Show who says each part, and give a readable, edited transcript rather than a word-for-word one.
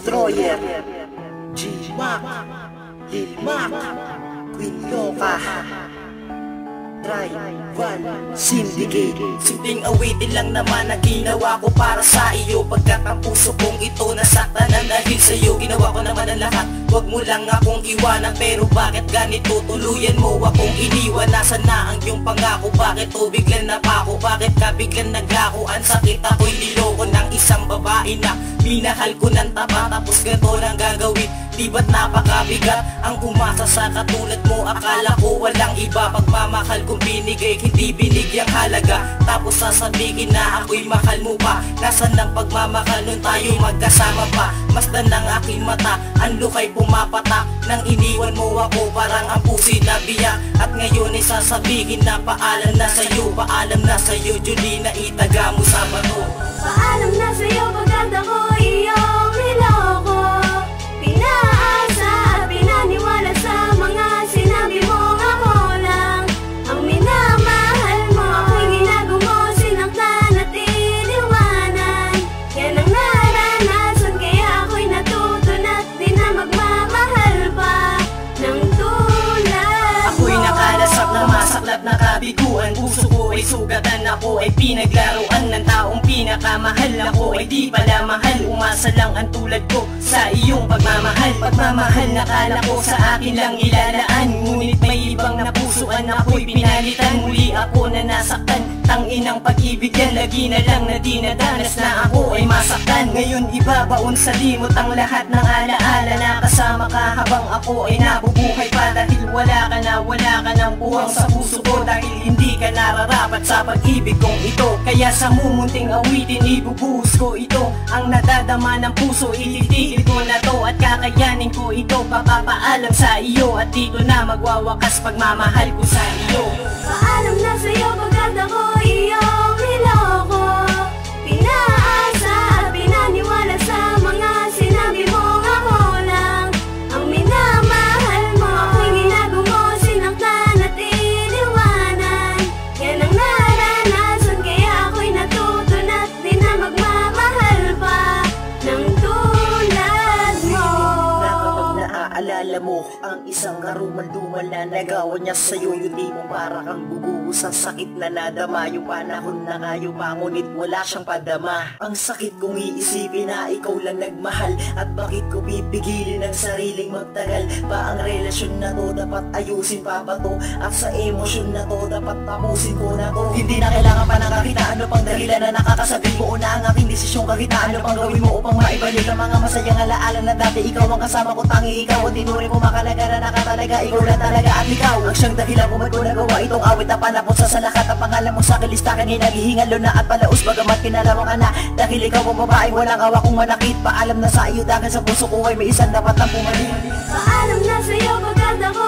Speaker 1: Destroyer, G-Mac, Lil Mac, Queen Loca, Tribal Syndicate.
Speaker 2: Simpleng awitin lang naman na ginawa ko para sa iyo, pagkat ang puso kong ito nasaktan na dahil sa'yo. Ginawa ko naman ang lahat, wag mo lang akong iwanan. Pero bakit ganito, tuluyan mo akong iniwan? Nasaan na ang iyong pangako? Bakit o biglang napako? Bakit ka biglang naglako? Ang sakit, ako'y niloko ng isang babae na minahal ko ng taba. Tapos ganito lang gagawin, di ba't napakabigat ang umasa sa katulad mo? Akala ko walang iba, pagmamahal kong binigay, hindi binigyang halaga. Tapos sasabihin na ako'y mahal mo pa. Nasaan ang pagmamahal nun tayo magkasama pa? Masdan ng aking mata, ang lukay pumapatak nang iniwan mo ako, parang ang puso'y nabiyak. At ngayon ay sasabihin na paalam na sa'yo, paalam na sa'yo, Julie, na itaga mo sa bato.
Speaker 3: Paalam na sa'yo pagkat ako iyong niloko. Pinaasa at pinaniwala sa mga sinabi mo. Ako lang ang minamahal mo. Ako'y ginagumo, sinaktan at iniwanan. Yan ang naranasan, kaya ako'y natuto na't di na magmamahal pa ng tulad mo.
Speaker 2: Ako'y nakalasap na masaklap na kabiguan. Puso ko ay sugatan, ako ay pinaglaruan ng taong pinakamahal. Ako ay di pala mahal, umasa lang ang tulad ko sa iyong pagmamahal. Pagmamahal na kala ko sa akin lang ilalaan, ngunit may ibang napusuan, ako'y pinalitan. Muli ako na nasaktan, tanginang pag-ibig yan, lagi na lang na dinadanas na ako ay masaktan. Ngayon ibabaon sa limot ang lahat ng alaala na kasama ka habang ako ay nabubuhay pa. Dahil wala ka ng buwang sa puso ko, dahil hindi ka nararapat sa pag-ibig kong ito. Kaya sa mumunting awitin ibubuhos ko ito, ang nadadama ng puso ititigil ko na to. At kakayanin ko ito, papapaalam sa iyo, at dito na magwawakas pagmamahal ko sa iyo.
Speaker 3: Paalam na sa'yo pagkat ako iyong niloko. Pinaasa at pinaniwala sa mga sinabi mo. Ako lang ang minamahal mo. Ako'y ginagumo, sinaktan at iniwanan. Yan ang naranasan, kaya ako'y natuto na't di na magmamahal pa ng tulad mo.
Speaker 1: Na kapag naaalala mo ang isang karumal-dumal na nagawa niya sa'yo, yung di mo para kang guguho sa sakit na nadama. Yung panahon na kayo pa, ngunit wala siyang padama. Ang sakit kong iisipin na ikaw lang nagmahal, at bakit ko pipigilin ang sariling magtagal pa? Ang relasyon na to dapat ayusin pa ba to? At sa emosyon na to dapat tapusin ko na to. Hindi na kailangan pa ng kakita, ano pang dahilan na nakakasabi mo na ang aking desisyon kakita? Ano pang gawin mo upang maibalik ang mga masayang alaala na dati ikaw ang kasama ko, tangi ikaw at tinuring ko makalaga na nakatalaga. Ikaw lang talaga at ikaw ang siyang dahilan kung ba't ko nagawa itong awit na panapon sa lahat. Ang pangalan mo sa akin listakan ay naghihingalo na at palaus, bagamat kinalawa ka na. Dahil ikaw ang babaeng walang awa kong manakit. Paalam na sa iyo dahil sa puso ko ay may isang dapat na pumalit.
Speaker 3: Paalam na sa'yo pagkat ako